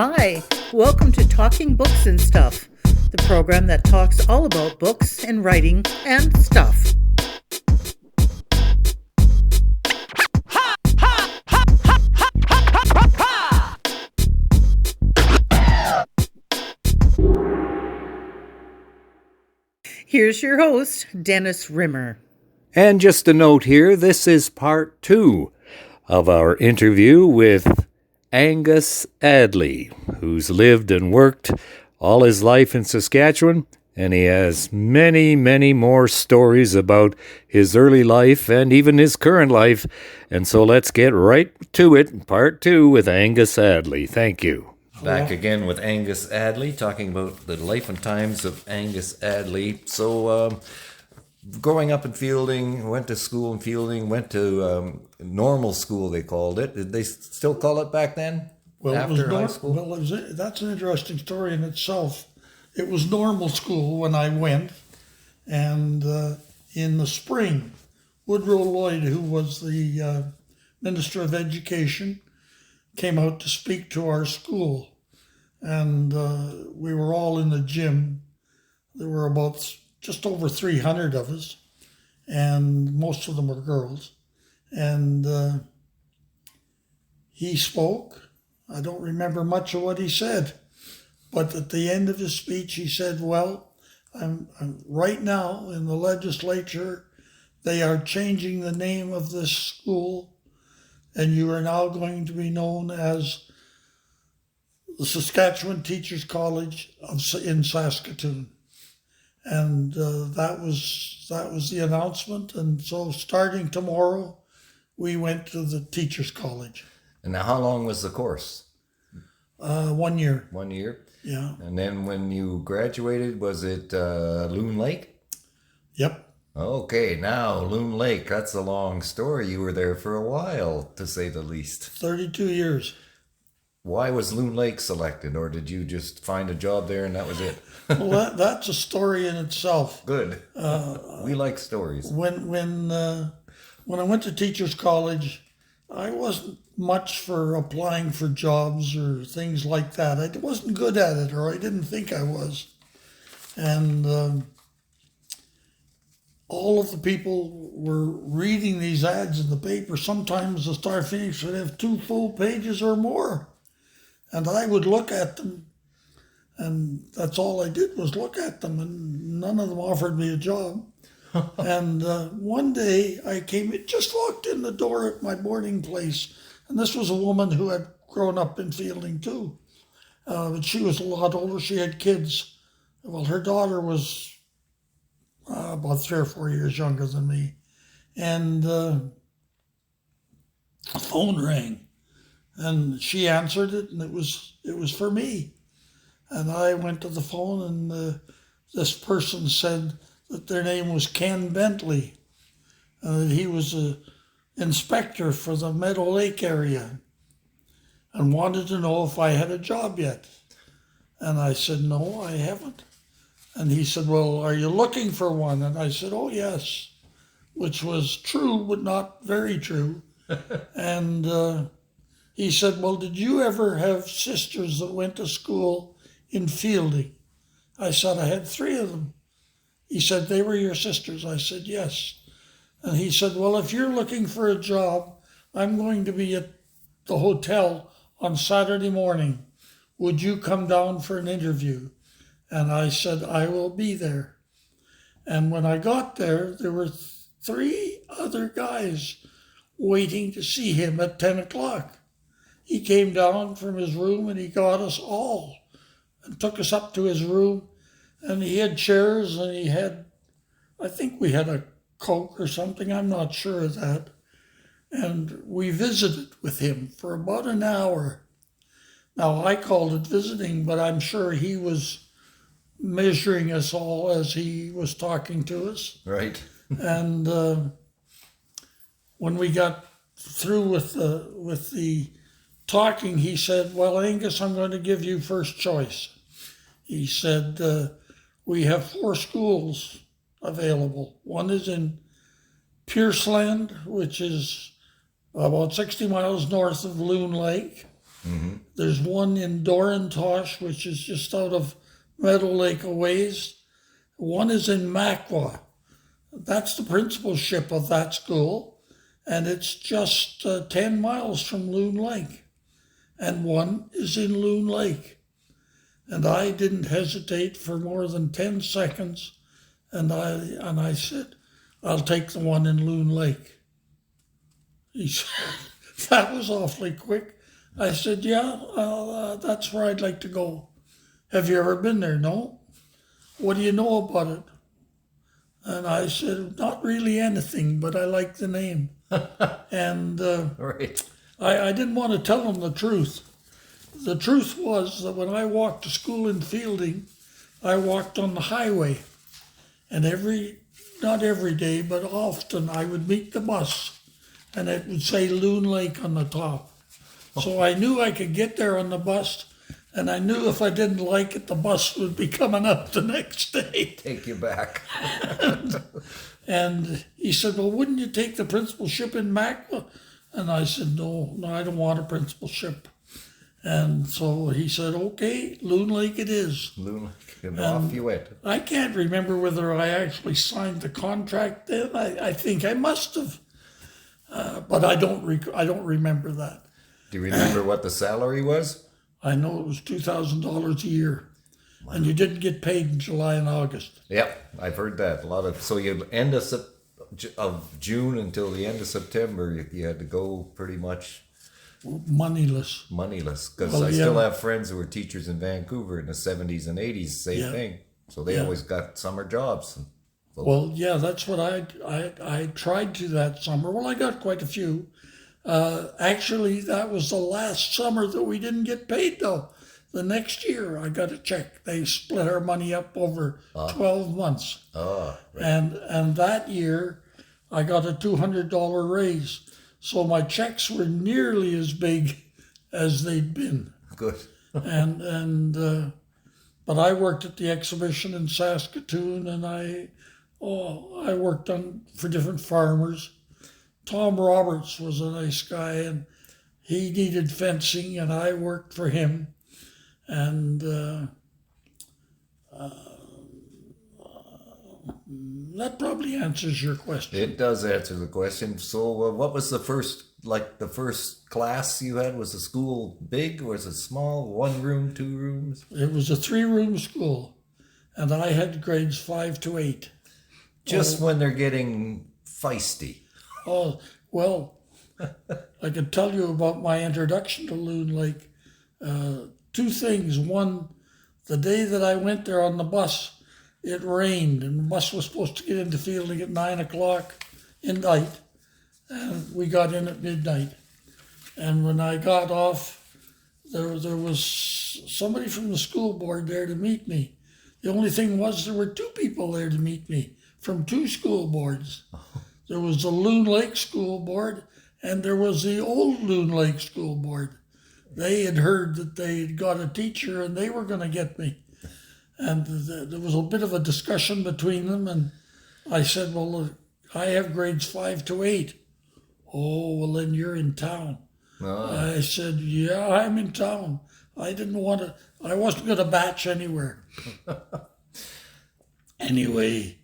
Hi, welcome to Talking Books and Stuff, the program that talks all about books and writing and stuff. Here's your host, Dennis Rimmer. And just a note here, this is part 2 of our interview with Angus Addley, who's lived and worked all his life in Saskatchewan, and he has many, many more stories about his early life and even his current life. And so let's get right to it, part 2 with Angus Addley. Thank you. Back again with Angus Addley, talking about the life and times of Angus Addley. So, growing up in Fielding, went to school in Fielding, went to normal school, they called it. Did they still call it back then? Well, after high school? That's an interesting story in itself. It was normal school when I went, and in the spring, Woodrow Lloyd, who was the Minister of Education, came out to speak to our school, and we were all in the gym. There were about just over 300 of us, and most of them were girls. And he spoke. I don't remember much of what he said, but at the end of his speech, he said, well, I'm right now in the legislature, they are changing the name of this school, and you are now going to be known as the Saskatchewan Teachers College in Saskatoon. And that was the announcement. And so starting tomorrow, we went to the Teachers College. And now how long was the course? 1 year. 1 year? Yeah. And then when you graduated, was it Loon Lake? Yep. Okay, now Loon Lake, that's a long story. You were there for a while, to say the least. 32 years. Why was Loon Lake selected, or did you just find a job there and that was it? Well, that's a story in itself. Good. We like stories. When I went to Teachers College, I wasn't much for applying for jobs or things like that. I wasn't good at it, or I didn't think I was. And all of the people were reading these ads in the paper. Sometimes the Star Phoenix would have 2 full pages or more. And I would look at them, and that's all I did was look at them, and none of them offered me a job. And one day I just walked in the door at my boarding place, and this was a woman who had grown up in Fielding too. But she was a lot older. She had kids. Well, her daughter was about 3 or 4 years younger than me. And the phone rang, and she answered it, and it was for me. And I went to the phone, and this person said that their name was Ken Bentley, and that he was an inspector for the Meadow Lake area, and wanted to know if I had a job yet. And I said, no, I haven't. And he said, well, are you looking for one? And I said, oh, yes, which was true, but not very true. And he said, well, did you ever have sisters that went to school in Fielding? I said, I had 3 of them. He said, they were your sisters? I said, yes. And he said, well, if you're looking for a job, I'm going to be at the hotel on Saturday morning. Would you come down for an interview? And I said, I will be there. And when I got there, there were 3 other guys waiting to see him at 10 o'clock. He came down from his room and he got us all and took us up to his room. And he had chairs, and I think we had a Coke or something, I'm not sure of that. And we visited with him for about an hour. Now, I called it visiting, but I'm sure he was measuring us all as he was talking to us. Right. And when we got through with the talking, he said, well, Angus, I'm going to give you first choice. He said, we have 4 schools available. One is in Pierceland, which is about 60 miles north of Loon Lake. There's one in Dorantosh, which is just out of Meadow Lake a ways. One is in Makwa. That's the principalship of that school, and it's just 10 miles from Loon Lake. And one is in Loon Lake. And I didn't hesitate for more than 10 seconds, and I said, I'll take the one in Loon Lake. He said, that was awfully quick. I said, yeah, that's where I'd like to go. Have you ever been there? No. What do you know about it? And I said, not really anything, but I like the name. And Right. I didn't want to tell him the truth. The truth was that when I walked to school in Fielding, I walked on the highway. And not every day, but often I would meet the bus, and it would say Loon Lake on the top. So I knew I could get there on the bus, and I knew if I didn't like it, the bus would be coming up the next day. Take you back. And he said, well, wouldn't you take the principalship in Makwa? And I said, no, I don't want a principalship. And so he said, okay, Loon Lake it is. Loon Lake, and off you went. I can't remember whether I actually signed the contract then. I think I must have, but I don't remember that. Do you remember what the salary was? I know it was $2,000 a year, and you didn't get paid in July and August. Yep, I've heard that. So you end of June until the end of September, you had to go pretty much Moneyless. Because I still have friends who were teachers in Vancouver in the 70s and 80s, same thing. So they always got summer jobs. Well, yeah, that's what I tried to that summer. Well, I got quite a few. Actually, that was the last summer that we didn't get paid, though. The next year, I got a check. They split our money up over 12 months. Oh, right. And that year, I got a $200 raise. So my checks were nearly as big as they'd been. Good. But I worked at the exhibition in Saskatoon, and I worked for different farmers. Tom Roberts was a nice guy, and he needed fencing, and I worked for him. And that probably answers your question. It does answer the question. So what was the first class you had? Was the school big? Was it small? 1 room, 2 rooms? It was a 3-room school, and I had grades 5 to 8. Just when they're getting feisty. Oh, well, I could tell you about my introduction to Loon Lake. 2 things. One, the day that I went there on the bus, it rained, and the bus was supposed to get into Fielding at 9 o'clock at night, and we got in at midnight. And when I got off, there was somebody from the school board there to meet me. The only thing was there were 2 people there to meet me from 2 school boards. There was the Loon Lake School Board, and there was the old Loon Lake School Board. They had heard that they had got a teacher, and they were going to get me. And there was a bit of a discussion between them, and I said, well, I have grades 5 to 8. Oh, well, then you're in town. Oh. I said, yeah, I'm in town. I wasn't going to batch anywhere. Anyway,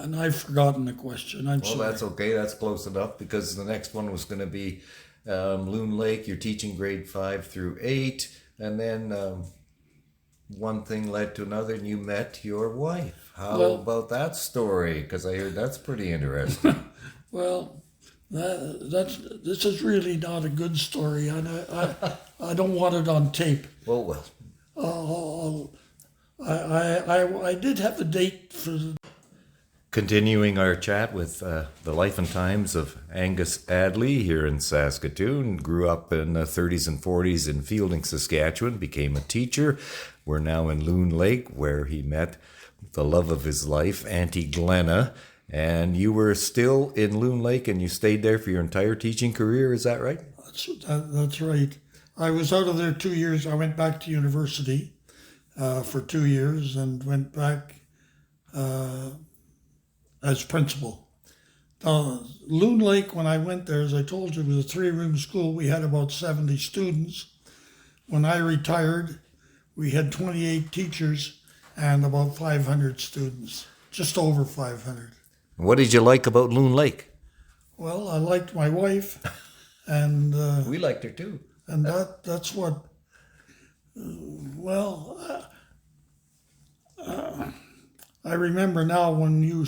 and I've forgotten the question. I'm sorry. Well, that's okay. That's close enough, because the next one was going to be Loon Lake. You're teaching grade 5 through 8. And then one thing led to another, and you met your wife. How about that story? Because I heard that's pretty interesting. Well, this is really not a good story, and I don't want it on tape. Well. I did have a date for. Continuing our chat with the life and times of Angus Addley here in Saskatoon. Grew up in the 30s and 40s in Fielding, Saskatchewan. Became a teacher. We're now in Loon Lake, where he met the love of his life, Auntie Glenna. And you were still in Loon Lake, and you stayed there for your entire teaching career. Is that right? That's right. I was out of there 2 years. I went back to university for 2 years and went back as principal. Loon Lake, when I went there, as I told you, was a 3-room school. We had about 70 students. When I retired, we had 28 teachers and about 500 students, just over 500. What did you like about Loon Lake? Well, I liked my wife, and We liked her too. and that's what. I remember now when you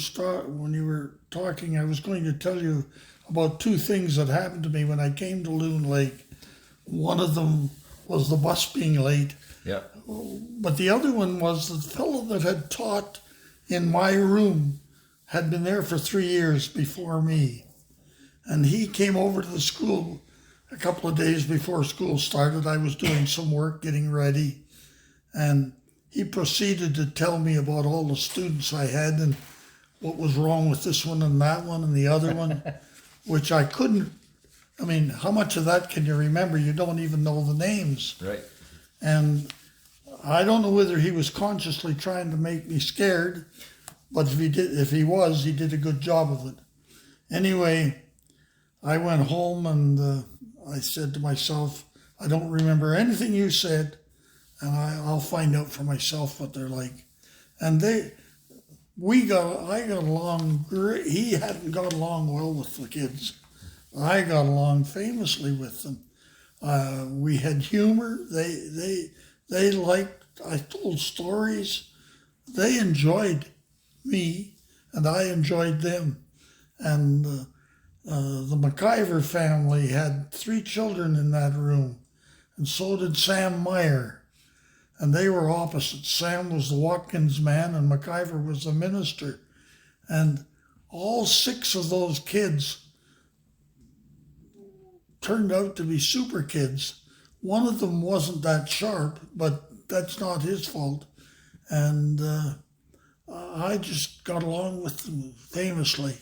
were talking, I was going to tell you about 2 things that happened to me when I came to Loon Lake. One of them was the bus being late. Yeah. But the other one was the fellow that had taught in my room had been there for 3 years before me. And he came over to the school a couple of days before school started. I was doing some work, getting ready. And he proceeded to tell me about all the students I had and what was wrong with this one and that one and the other one, which I couldn't. I mean, how much of that can you remember? You don't even know the names. Right. And I don't know whether he was consciously trying to make me scared, but if he did a good job of it. Anyway, I went home and I said to myself, I don't remember anything you said, and I'll find out for myself what they're like. And I got along great. He hadn't got along well with the kids. I got along famously with them. We had humor. They liked. I told stories. They enjoyed me, and I enjoyed them. And the McIver family had 3 children in that room, and so did Sam Meyer. And they were opposites. Sam was the Watkins man, and McIver was the minister. And all 6 of those kids turned out to be super kids. One of them wasn't that sharp, but that's not his fault. And I just got along with them famously.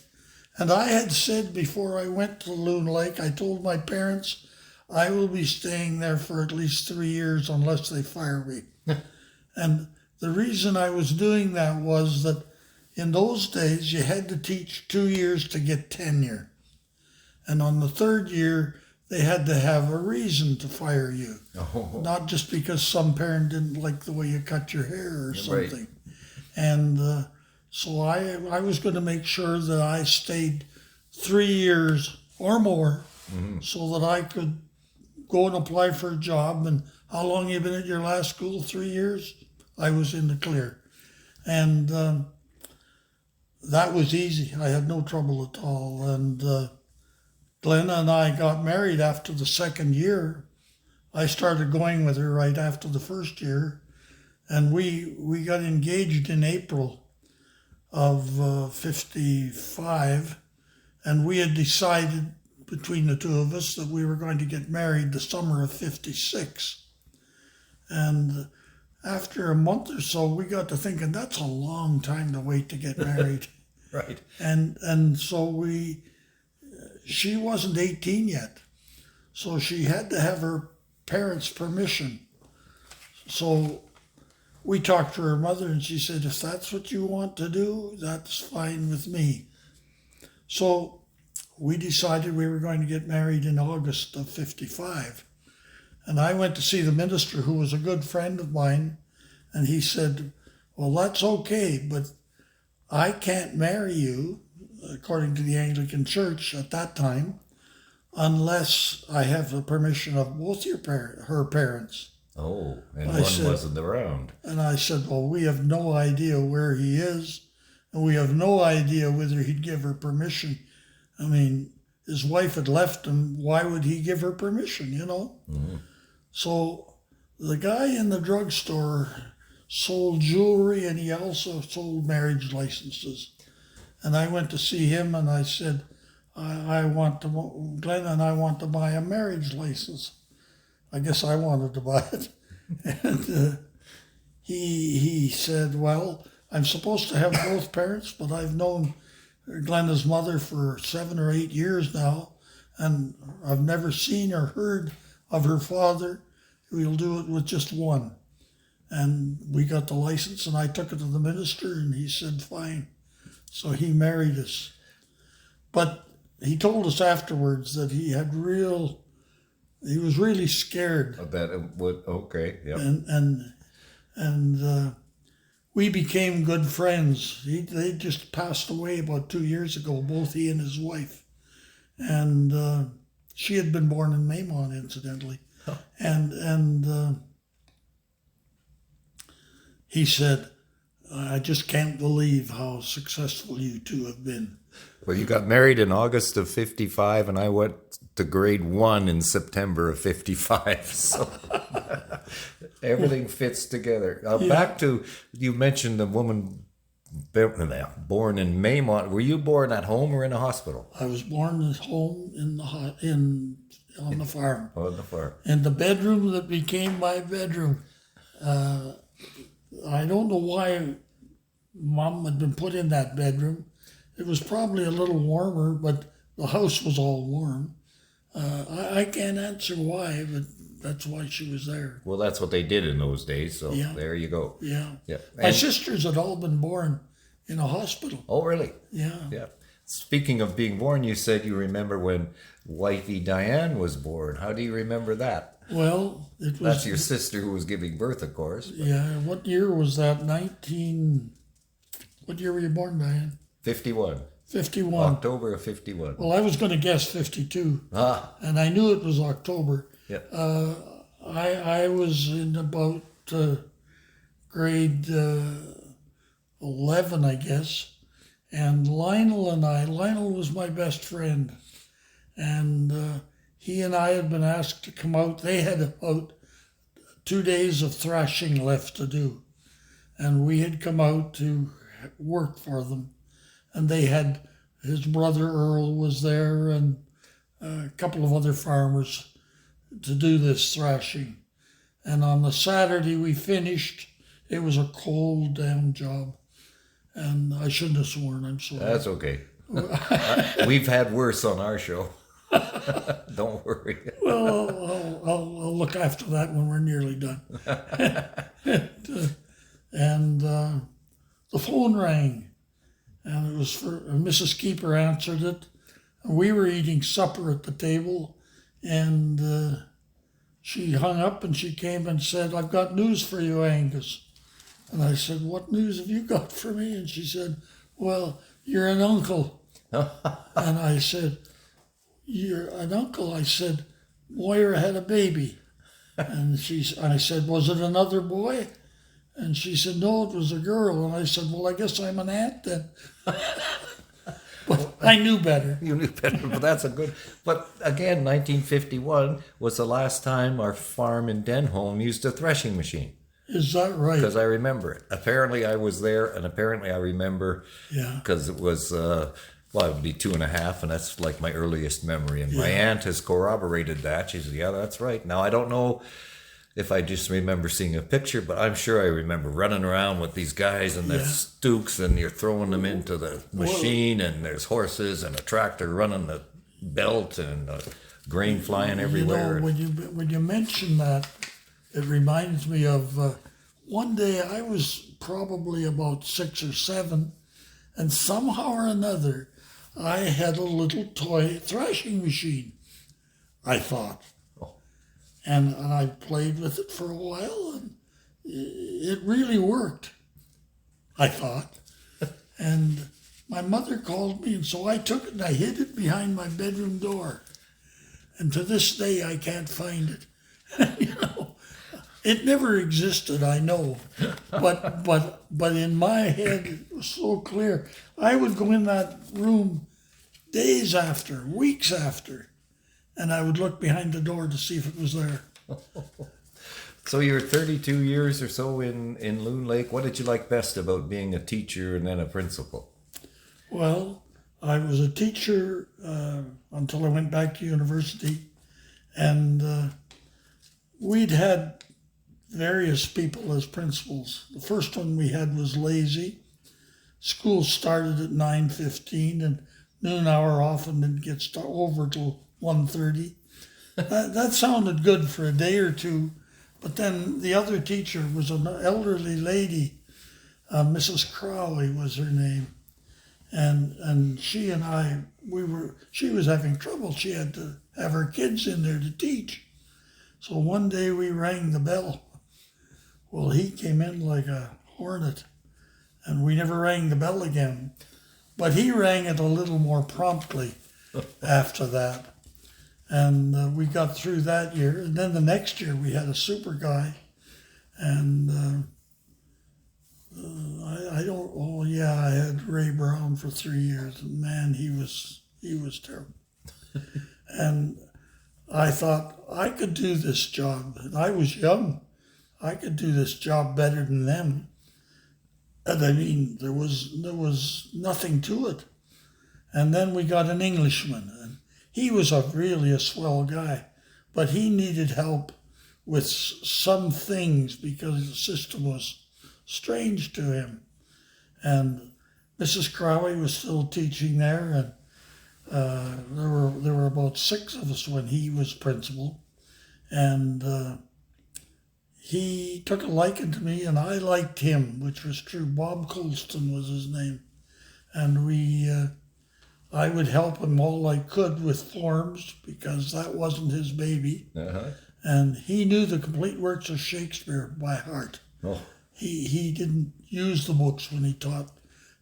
And I had said before I went to Loon Lake, I told my parents, I will be staying there for at least 3 years unless they fire me. And the reason I was doing that was that in those days you had to teach 2 years to get tenure. And on the 3rd year, they had to have a reason to fire you. Oh. Not just because some parent didn't like the way you cut your hair or something. Right. And so I was going to make sure that I stayed 3 years or more so that I could go and apply for a job. And how long you been at your last school? 3 years? I was in the clear. And that was easy. I had no trouble at all. And Glenna and I got married after the 2nd year. I started going with her right after the 1st year. And we got engaged in April of 55. And we had decided between the 2 of us that we were going to get married the summer of 56. And after a month or so, we got to thinking, that's a long time to wait to get married. Right. And so she wasn't 18 yet. So she had to have her parents' permission. So we talked to her mother and she said, if that's what you want to do, that's fine with me. So we decided we were going to get married in August of 55. And I went to see the minister, who was a good friend of mine, and he said, well, that's okay, but I can't marry you, according to the Anglican Church at that time, unless I have the permission of both her parents. Oh, and one wasn't around. And I said, well, we have no idea where he is, and we have no idea whether he'd give her permission. I mean, his wife had left him. Why would he give her permission, you know? Mm-hmm. So the guy in the drugstore sold jewelry, and he also sold marriage licenses. And I went to see him, and I said, Glenn and I want to buy a marriage license. I guess I wanted to buy it. And he said, well, I'm supposed to have both parents, but I've known Glenda's mother for 7 or 8 years now, and I've never seen or heard of her father. We'll do it with just one. And we got the license, and I took it to the minister, and he said, fine. So he married us. But he told us afterwards that he was really scared. That it would, okay, yeah. And we became good friends. They just passed away about 2 years ago, both he and his wife. And she had been born in Maymont, incidentally. Oh. And he said, I just can't believe how successful you two have been. Well, you got married in August of 55, and I went to grade 1 in September of 55. So everything fits together. Back to, you mentioned the woman born in Maymont. Were you born at home or in a hospital? I was born at home on the farm. On the farm. In the bedroom that became my bedroom. I don't know why Mom had been put in that bedroom. It was probably a little warmer, but the house was all warm. I can't answer why, but that's why she was there. Well, that's what they did in those days, so there you go. Yeah. Yeah. My sisters had all been born in a hospital. Oh, really? Yeah. Yeah. Speaking of being born, you said you remember when wifey Diane was born. How do you remember that? Well, it was... That's your sister who was giving birth, of course. But. Yeah. What year was that? What year were you born, Diane? 51. 51. October of 51. Well, I was going to guess 52. And I knew it was October. Yeah. I was in about grade 11, I guess. And Lionel was my best friend. And he and I had been asked to come out. They had about 2 days of thrashing left to do. And we had come out to work for them. And they had, his brother Earl was there and a couple of other farmers to do this thrashing. And on the Saturday we finished. It was a cold damn job. And I shouldn't have sworn, I'm sorry. That's okay. We've had worse on our show. Don't worry. Well, I'll look after that when we're nearly done. And the phone rang. And it was for Mrs. Keeper answered it. And we were eating supper at the table, and she hung up and she came and said, "I've got news for you, Angus." And I said, "What news have you got for me?" And she said, "Well, you're an uncle." And I said, "You're an uncle?" I said, "Moira had a baby." And I said, "Was it another boy?" And she said, "No, it was a girl." And I said, "Well, I guess I'm an aunt then." But I knew better. You knew better, but that's a good... But again, 1951 was the last time our farm in Denholm used a threshing machine. Is that right? Because I remember it. Apparently I was there, and apparently I remember... Yeah. Because it was... it would be 2.5, and that's like my earliest memory. And my aunt has corroborated that. She said, "Yeah, that's right." Now, I don't know if I just remember seeing a picture, but I'm sure I remember running around with these guys and their stooks, and you're throwing them into the machine, and there's horses and a tractor running the belt and grain flying everywhere. You know, when you mention that, it reminds me of one day I was probably about 6 or 7, and somehow or another, I had a little toy thrashing machine, I thought. And I played with it for a while, and it really worked, I thought. And my mother called me, and so I took it and I hid it behind my bedroom door. And to this day, I can't find it. You know, it never existed, I know. But in my head, it was so clear. I would go in that room days after, weeks after, and I would look behind the door to see if it was there. So you're 32 years or so in Loon Lake. What did you like best about being a teacher and then a principal? Well, I was a teacher until I went back to university, and we'd had various people as principals. The first one we had was Lazy. School started at 9:15, and noon hour often didn't get over till 1:30. That sounded good for a day or two, but then the other teacher was an elderly lady, Mrs. Crowley was her name, and she and I she was having trouble. She had to have her kids in there to teach. So one day we rang the bell. Well, he came in like a hornet, and we never rang the bell again. But he rang it a little more promptly after that. And we got through that year. And then the next year we had a super guy. And I had Ray Brown for 3 years. And man, he was terrible. And I thought I could do this job. And I was young. I could do this job better than them. And I mean, there was nothing to it. And then we got an Englishman, and he was really a swell guy, but he needed help with some things because the system was strange to him. And Mrs. Crowley was still teaching there, and there were about 6 of us when he was principal, and he took a liking to me, and I liked him, which was true. Bob Colston was his name, and I would help him all I could with forms because that wasn't his baby. Uh-huh. And he knew the complete works of Shakespeare by heart. Oh. He didn't use the books when he taught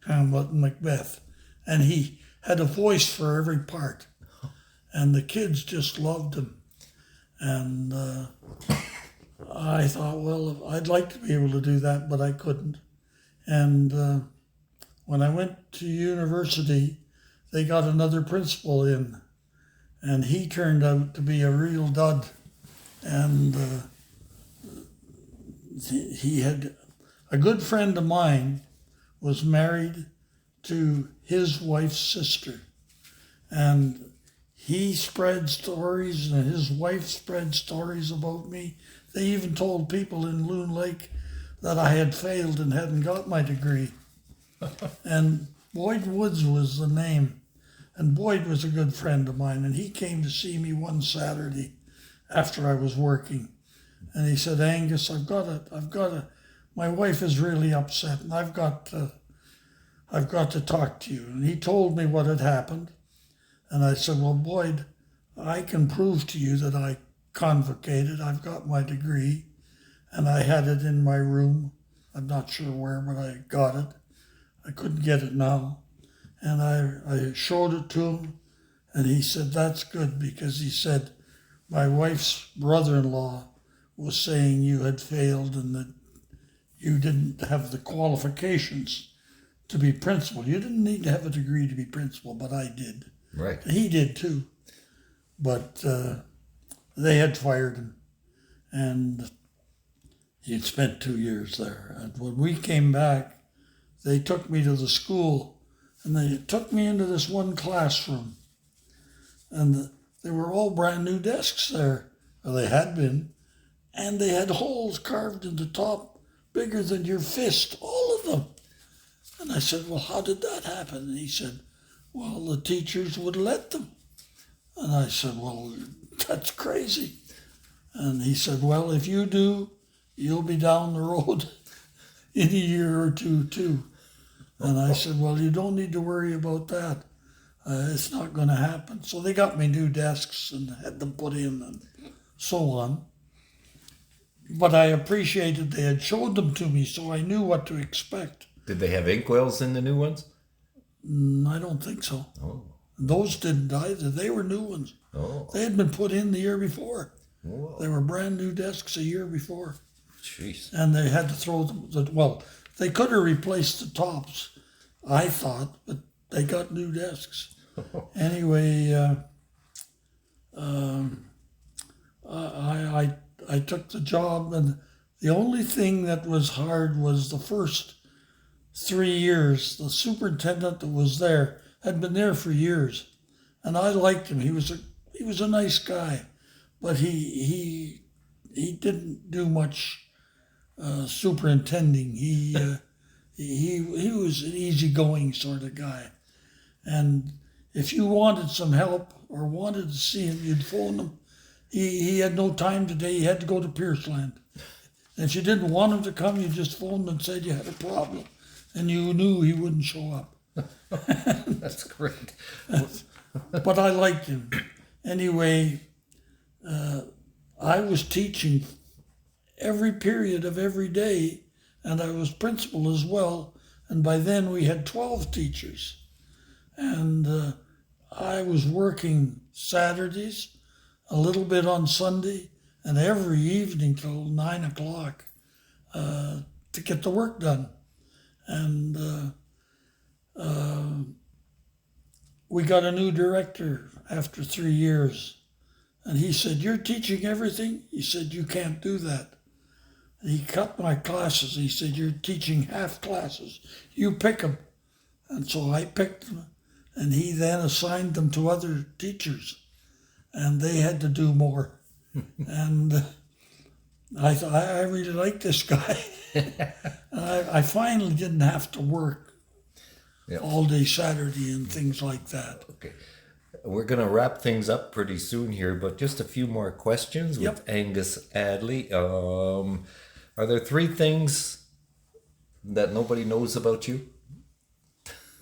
Hamlet and Macbeth. And he had a voice for every part. And the kids just loved him. And I thought, well, I'd like to be able to do that, but I couldn't. And when I went to university, they got another principal in, and he turned out to be a real dud. And he had a good friend of mine was married to his wife's sister, and he spread stories, and his wife spread stories about me. They even told people in Loon Lake that I had failed and hadn't got my degree. And Boyd Woods was the name. And Boyd was a good friend of mine, and he came to see me one Saturday after I was working. And he said, Angus, my wife is really upset, and I've got to talk to you. And he told me what had happened. And I said, well, Boyd, I can prove to you that I convocated. I've got my degree, and I had it in my room. I'm not sure where, but I got it. I couldn't get it now. And I showed it to him, and he said, that's good, because he said, my wife's brother-in-law was saying you had failed and that you didn't have the qualifications to be principal. You didn't need to have a degree to be principal, but I did. Right. And he did too. But they had fired him, and he'd spent 2 years there. And when we came back, they took me to the school, and they took me into this one classroom, and there were all brand new desks there. Well, they had been, and they had holes carved in the top bigger than your fist, all of them. And I said, well, how did that happen? And he said, well, the teachers would let them. And I said, well, that's crazy. And he said, well, if you do, you'll be down the road in a year or two, too. And I said, well, you don't need to worry about that. It's not going to happen. So they got me new desks and had them put in and so on. But I appreciated they had showed them to me, so I knew what to expect. Did they have inkwells in the new ones? I don't think so. Oh. Those didn't either. They were new ones. Oh. They had been put in the year before. Whoa. They were brand new desks a year before. Jeez. And they had to throw them, well, they could have replaced the tops, I thought, but they got new desks. Anyway, I took the job, and the only thing that was hard was the first 3 years. The superintendent that was there had been there for years, and I liked him. He was a nice guy, but he didn't do much superintending. He was an easygoing sort of guy, and if you wanted some help or wanted to see him, you'd phone him. He had no time today. He had to go to Pierceland. And if you didn't want him to come, you just phoned and said you had a problem, and you knew he wouldn't show up. That's great. But I liked him. Anyway, I was teaching every period of every day, and I was principal as well. And by then we had 12 teachers. And I was working Saturdays, a little bit on Sunday, and every evening till 9 o'clock to get the work done. And we got a new director after 3 years. And he said, "You're teaching everything?" He said, "You can't do that." He cut my classes. He said, "You're teaching half classes. You pick them." And so I picked them. And he then assigned them to other teachers. And they had to do more. And I thought, I really like this guy. I finally didn't have to work all day Saturday and things like that. Okay. We're going to wrap things up pretty soon here, but just a few more questions with Angus Addley. Are there 3 things that nobody knows about you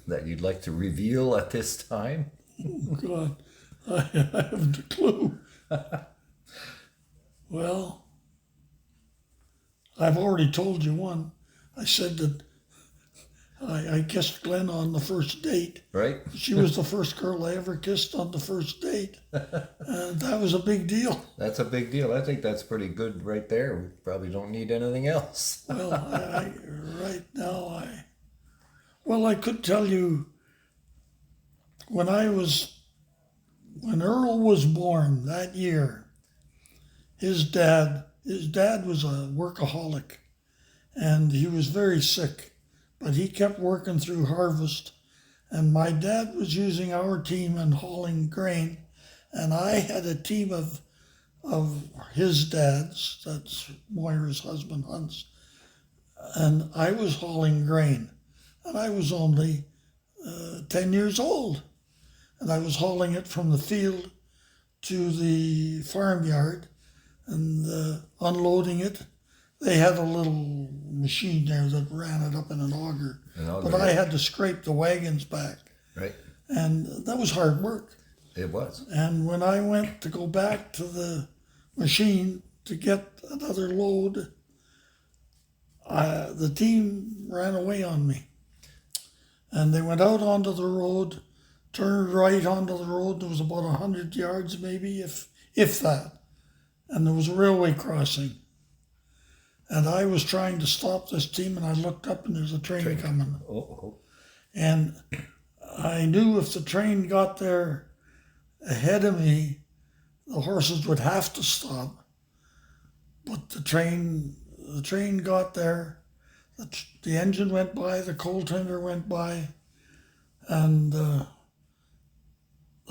that you'd like to reveal at this time? Oh, God, I haven't a clue. Well, I've already told you one. I said that I kissed Glenn on the first date. Right. She was the first girl I ever kissed on the first date. And that was a big deal. That's a big deal. I think that's pretty good right there. We probably don't need anything else. Well, right now, I could tell you when Earl was born that year, his dad was a workaholic and he was very sick. But he kept working through harvest, and my dad was using our team and hauling grain, and I had a team of his dad's, that's Moira's husband, Hans, and I was hauling grain, and I was only 10 years old, and I was hauling it from the field to the farmyard and unloading it. They had a little machine there that ran it up in an auger. But I had to scrape the wagons back. Right. And that was hard work. It was. And when I went to go back to the machine to get another load, the team ran away on me. And they went out onto the road, turned right onto the road. There was about 100 yards maybe, if that. And there was a railway crossing. And I was trying to stop this team, and I looked up, and there's a train coming. Oh. And I knew if the train got there ahead of me, the horses would have to stop. But the train got there. The engine went by, the coal tender went by, and the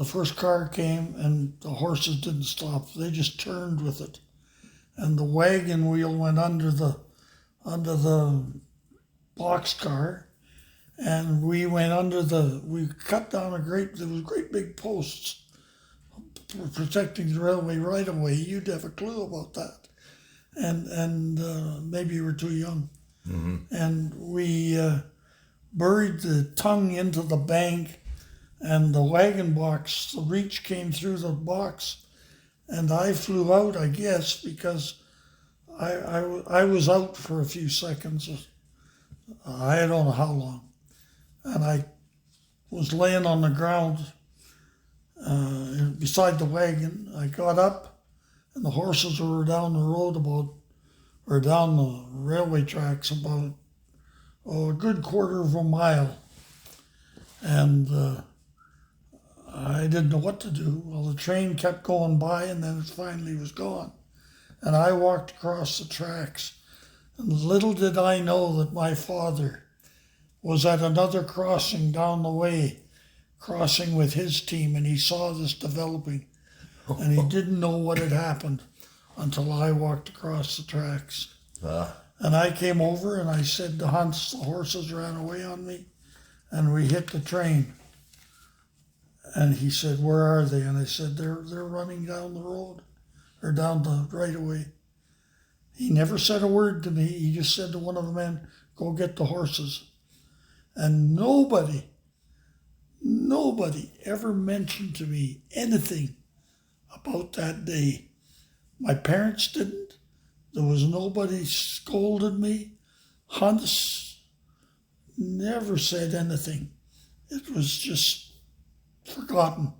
first car came, and the horses didn't stop. They just turned with it. And the wagon wheel went under the boxcar, and we went we cut down there was great big posts protecting the railway right away. You'd have a clue about that. And maybe you were too young. Mm-hmm. And we buried the tongue into the bank, and the wagon box, the reach came through the box. And I flew out, I guess, because I was out for a few seconds. I don't know how long. And I was laying on the ground beside the wagon. I got up, and the horses were down the road down the railway tracks about a good quarter of a mile. And I didn't know what to do. Well, the train kept going by, and then it finally was gone. And I walked across the tracks. And little did I know that my father was at another crossing down the way, crossing with his team, and he saw this developing. And he didn't know what had happened until I walked across the tracks. And I came over, and I said to Hans, the horses ran away on me, and we hit the train. And he said, "Where are they?" And I said, they're running down the road, or down the right of way. He never said a word to me. He just said to one of the men, "Go get the horses." And nobody Nobody ever mentioned to me anything about that day. My parents didn't. There was nobody scolded me. Hans never said anything. It was just forgotten.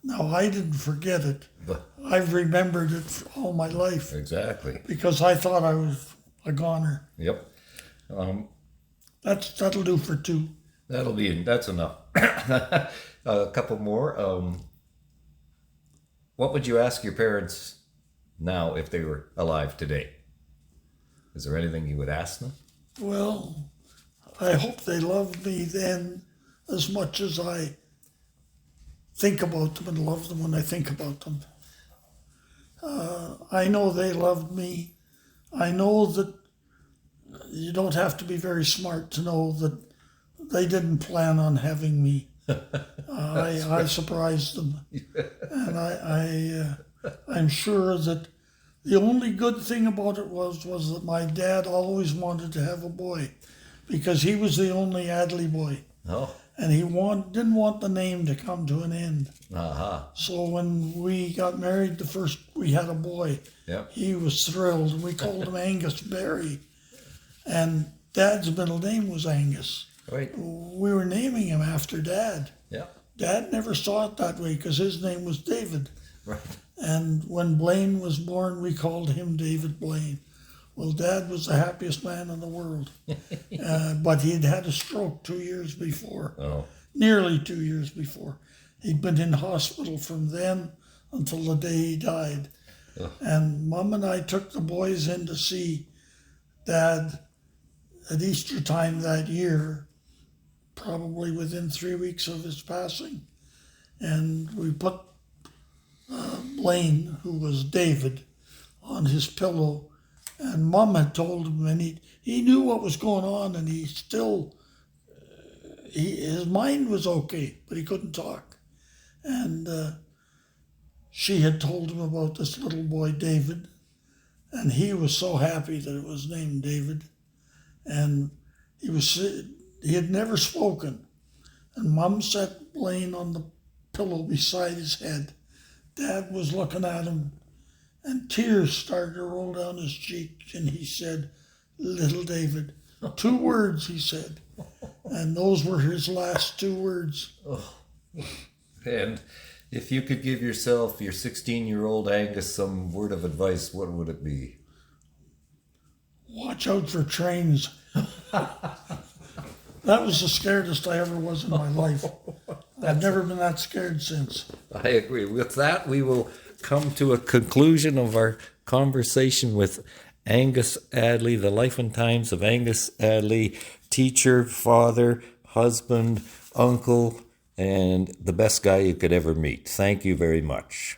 Now, I didn't forget it. I've remembered it all my life. Exactly. Because I thought I was a goner. Yep. That'll do for two. That's enough. A couple more. What would you ask your parents now if they were alive today? Is there anything you would ask them? Well, I hope they loved me then as much as I think about them and love them when I think about them. I know they loved me. I know that you don't have to be very smart to know that they didn't plan on having me. I surprised them. And I'm sure that the only good thing about it was that my dad always wanted to have a boy because he was the only Addley boy. Oh. And he didn't want the name to come to an end. Uh-huh. So when we got married, we had a boy. Yep. He was thrilled, and we called him Angus Berry. And Dad's middle name was Angus. Right. We were naming him after Dad. Yeah. Dad never saw it that way because his name was David. Right. And when Blaine was born, we called him David Blaine. Well, Dad was the happiest man in the world. But he'd had a stroke 2 years before. Oh. Nearly 2 years before. He'd been in hospital from then until the day he died. Oh. And Mom and I took the boys in to see Dad at Easter time that year, probably within 3 weeks of his passing. And we put Blaine, who was David, on his pillow. And Mom had told him, and he knew what was going on, and he still, his mind was okay, but he couldn't talk. And she had told him about this little boy, David, and he was so happy that it was named David. And he had never spoken. And Mom set Blaine on the pillow beside his head. Dad was looking at him, and tears started to roll down his cheek, and he said, "Little David." 2 words, he said. And those were his last 2 words. Oh. And if you could give yourself, your 16-year-old Angus, some word of advice, what would it be? Watch out for trains. That was the scaredest I ever was in my life. I've never been that scared since. I agree. With that, we will come to a conclusion of our conversation with Angus Addley, the life and times of Angus Addley, teacher, father, husband, uncle, and the best guy you could ever meet. Thank you very much.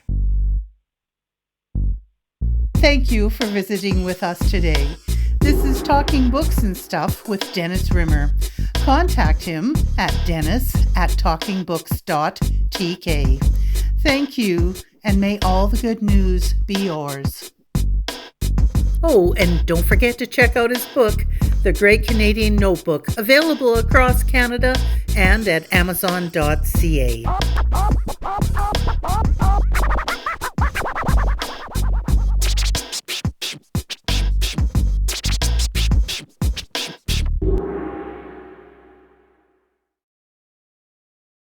Thank you for visiting with us today. This is Talking Books and Stuff with Dennis Rimmer. Contact him at dennis@talkingbooks.tk. Thank you, and may all the good news be yours. Oh, and don't forget to check out his book, The Great Canadian Notebook, available across Canada and at amazon.ca.